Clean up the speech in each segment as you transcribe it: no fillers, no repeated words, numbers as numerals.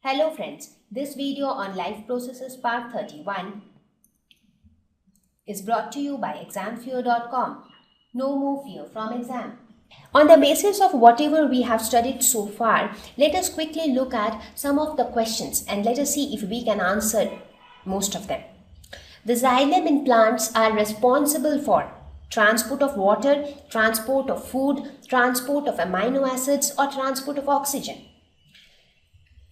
Hello friends, this video on Life Processes Part 31 is brought to you by examfear.com. No more fear from exam. On the basis of whatever we have studied so far, let us quickly look at some of the questions and let us see if we can answer most of them. The xylem in plants are responsible for transport of water, transport of food, transport of amino acids or transport of oxygen.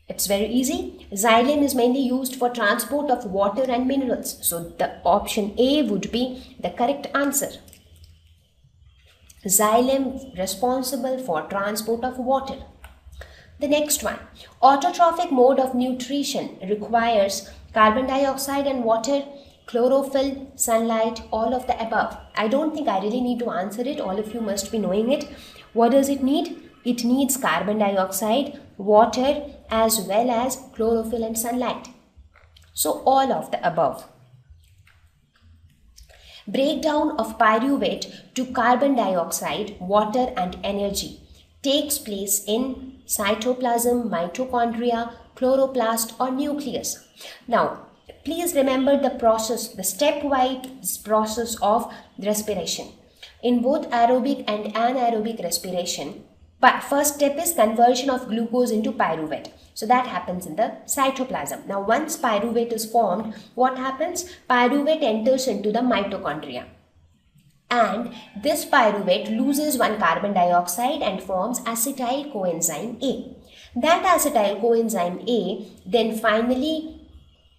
It's very easy. Xylem is mainly used for transport of water and minerals. So the option A would be the correct answer. Xylem responsible for transport of water. The next one. Autotrophic mode of nutrition requires carbon dioxide and water, chlorophyll, sunlight, all of the above. I don't think I really need to answer it. All of you must be knowing it. What does it need? It needs carbon dioxide, water, as well as chlorophyll and sunlight. So all of the above. Breakdown of pyruvate to carbon dioxide, water and energy takes place in cytoplasm, mitochondria, chloroplast or nucleus. Now, please remember the process, the stepwise process of respiration. In both aerobic and anaerobic respiration, but first step is conversion of glucose into pyruvate. So that happens in the cytoplasm. Now once pyruvate is formed, what happens? Pyruvate enters into the mitochondria. And this pyruvate loses one carbon dioxide and forms acetyl coenzyme A. That acetyl coenzyme A then finally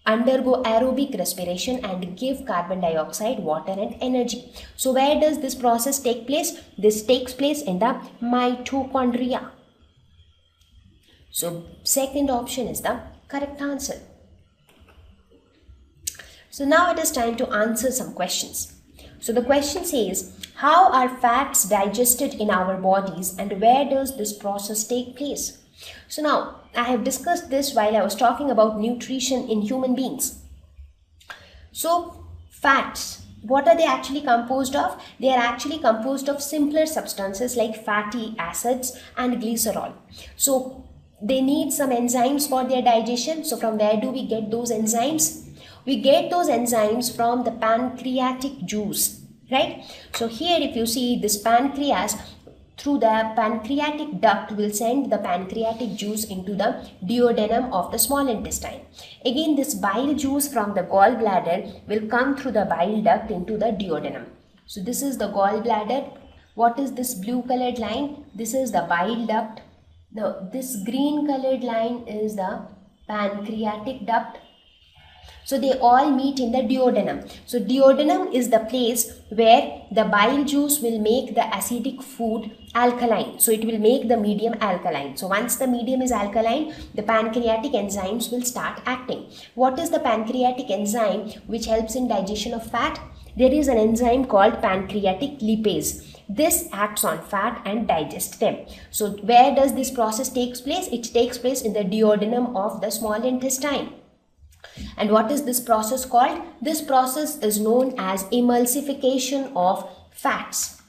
undergo aerobic respiration and give carbon dioxide, water and energy. So where does this process take place? This takes place in the mitochondria. So second option is the correct answer. So now it is time to answer some questions. So the question says, how are fats digested in our bodies and where does this process take place? So now I have discussed this while I was talking about nutrition in human beings. So fats, what are they actually composed of? They are actually composed of simpler substances like fatty acids and glycerol. So they need some enzymes for their digestion. So from where do we get those enzymes? We get those enzymes from the pancreatic juice, right? So here if you see this pancreas, through the pancreatic duct will send the pancreatic juice into the duodenum of the small intestine. Again, this bile juice from the gallbladder will come through the bile duct into the duodenum. So this is the gallbladder. What is this blue colored line? This is the bile duct. This green colored line is the pancreatic duct. So they all meet in the duodenum. So duodenum is the place where the bile juice will make the acidic food alkaline. So it will make the medium alkaline. So once the medium is alkaline, the pancreatic enzymes will start acting. What is the pancreatic enzyme which helps in digestion of fat? There is an enzyme called pancreatic lipase. This acts on fat and digests them. So where does this process take place? It takes place in the duodenum of the small intestine. And what is this process called? This process is known as emulsification of fats.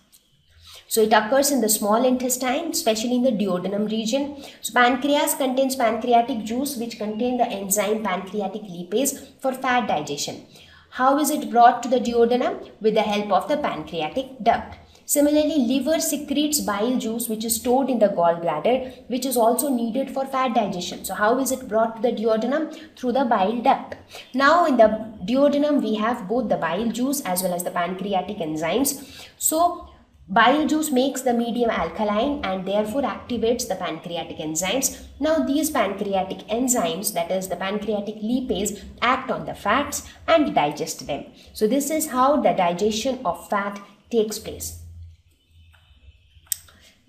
So it occurs in the small intestine, especially in the duodenum region. So pancreas contains pancreatic juice which contain the enzyme pancreatic lipase for fat digestion. How is it brought to the duodenum? With the help of the pancreatic duct. Similarly, liver secretes bile juice which is stored in the gallbladder, which is also needed for fat digestion. So how is it brought to the duodenum? Through the bile duct. Now in the duodenum we have both the bile juice as well as the pancreatic enzymes. So bile juice makes the medium alkaline and therefore activates the pancreatic enzymes. Now these pancreatic enzymes, that is the pancreatic lipase, act on the fats and digest them. So this is how the digestion of fat takes place.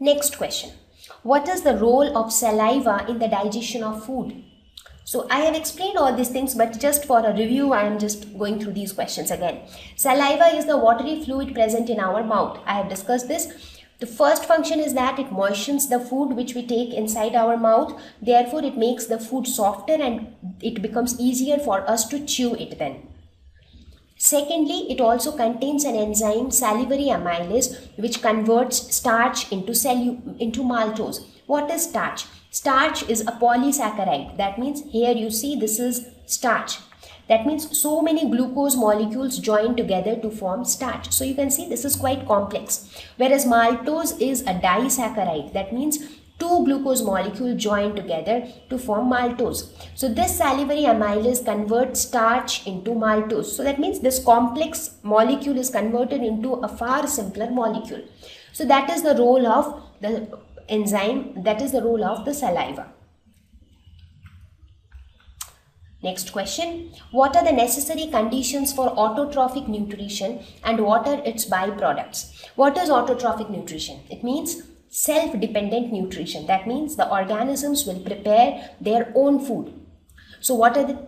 Next question. What is the role of saliva in the digestion of food? So I have explained all these things, but just for a review, I am just going through these questions again. Saliva is the watery fluid present in our mouth. I have discussed this. The first function is that it moistens the food which we take inside our mouth. Therefore, it makes the food softer and it becomes easier for us to chew it then. Secondly, it also contains an enzyme, salivary amylase, which converts starch into maltose. What is starch? Starch is a polysaccharide. That means here you see this is starch. That means so many glucose molecules join together to form starch. So you can see this is quite complex. Whereas maltose is a disaccharide. That means two glucose molecules join together to form maltose. So this salivary amylase converts starch into maltose. So that means this complex molecule is converted into a far simpler molecule. So that is the role of the enzyme, that is the role of the saliva. Next question, what are the necessary conditions for autotrophic nutrition and what are its byproducts? What is autotrophic nutrition? It means self-dependent nutrition. That means the organisms will prepare their own food. So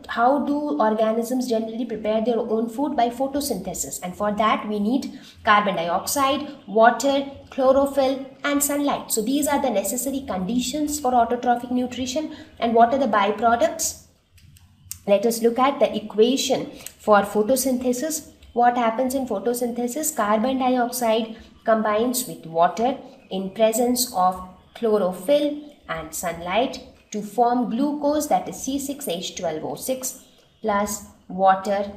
how do organisms generally prepare their own food? By photosynthesis, and for that we need carbon dioxide, water, chlorophyll and sunlight. So these are the necessary conditions for autotrophic nutrition. And what are the byproducts? Let us look at the equation for photosynthesis. What happens in photosynthesis? Carbon dioxide combines with water in presence of chlorophyll and sunlight to form glucose, that is C6H12O6 plus water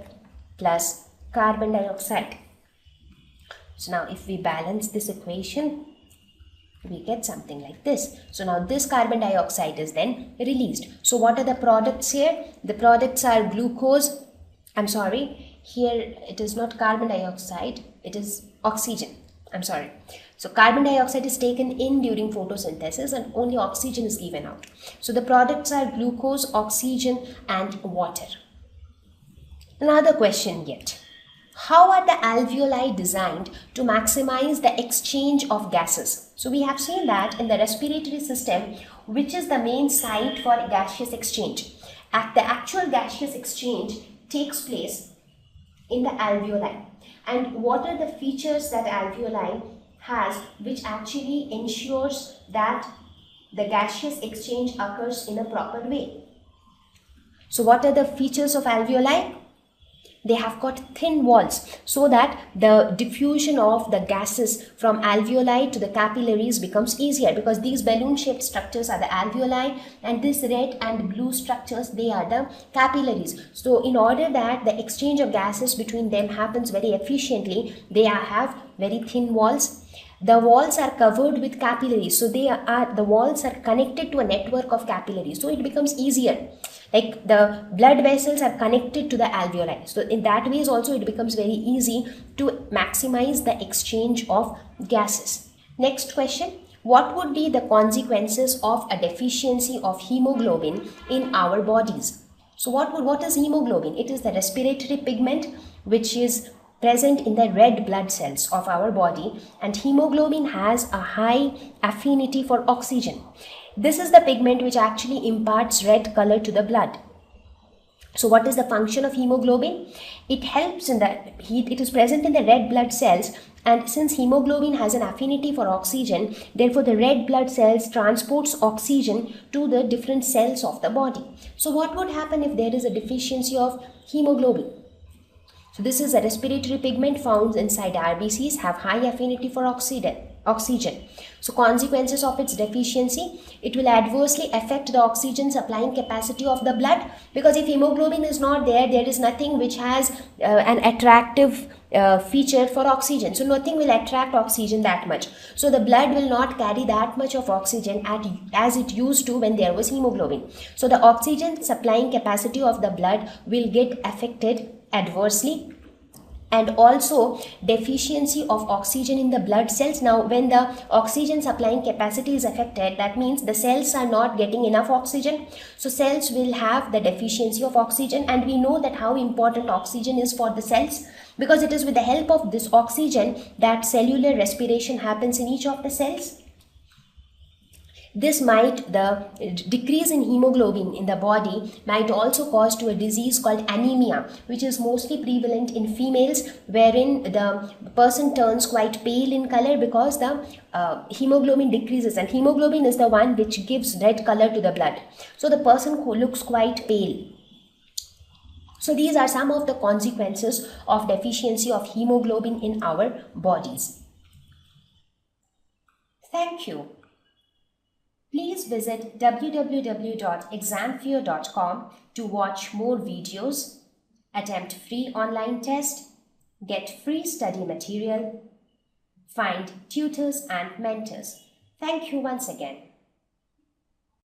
plus carbon dioxide. So now if we balance this equation, we get something like this. So now this carbon dioxide is then released. So what are the products here? The products are glucose. I'm sorry, here it is not carbon dioxide, it is oxygen. I'm sorry. So carbon dioxide is taken in during photosynthesis and only oxygen is given out. So the products are glucose, oxygen and water. Another question yet. How are the alveoli designed to maximize the exchange of gases? So we have seen that in the respiratory system, which is the main site for gaseous exchange. The actual gaseous exchange takes place in the alveoli. And what are the features that alveoli has which actually ensures that the gaseous exchange occurs in a proper way? So what are the features of alveoli? They have got thin walls so that the diffusion of the gases from alveoli to the capillaries becomes easier, because these balloon shaped structures are the alveoli and these red and blue structures, they are the capillaries. So in order that the exchange of gases between them happens very efficiently, they have very thin walls. The walls are covered with capillaries, so the walls are connected to a network of capillaries, so it becomes easier. Like the blood vessels are connected to the alveoli, so in that ways also it becomes very easy to maximize the exchange of gases. Next question, what would be the consequences of a deficiency of hemoglobin in our bodies? So what is hemoglobin? It is the respiratory pigment which is present in the red blood cells of our body, and hemoglobin has a high affinity for oxygen. This is the pigment which actually imparts red color to the blood. So what is the function of hemoglobin? It helps in the heat. It is present in the red blood cells, and since hemoglobin has an affinity for oxygen, therefore the red blood cells transports oxygen to the different cells of the body. So what would happen if there is a deficiency of hemoglobin? So this is a respiratory pigment found inside RBCs, have high affinity for oxygen. So consequences of its deficiency, it will adversely affect the oxygen supplying capacity of the blood, because if hemoglobin is not there, there is nothing which has an attractive feature for oxygen. So nothing will attract oxygen that much. So the blood will not carry that much of oxygen as it used to when there was hemoglobin. So the oxygen supplying capacity of the blood will get affected adversely, and also deficiency of oxygen in the blood cells. Now when the oxygen supplying capacity is affected, that means the cells are not getting enough oxygen, so cells will have the deficiency of oxygen. And we know that how important oxygen is for the cells, because it is with the help of this oxygen that cellular respiration happens in each of the cells. The decrease in hemoglobin in the body might also cause to a disease called anemia, which is mostly prevalent in females, wherein the person turns quite pale in color because the hemoglobin decreases, and hemoglobin is the one which gives red color to the blood. So the person who looks quite pale. So these are some of the consequences of deficiency of hemoglobin in our bodies. Thank you. Please visit www.examfear.com to watch more videos, attempt free online test, get free study material, find tutors and mentors. Thank you once again.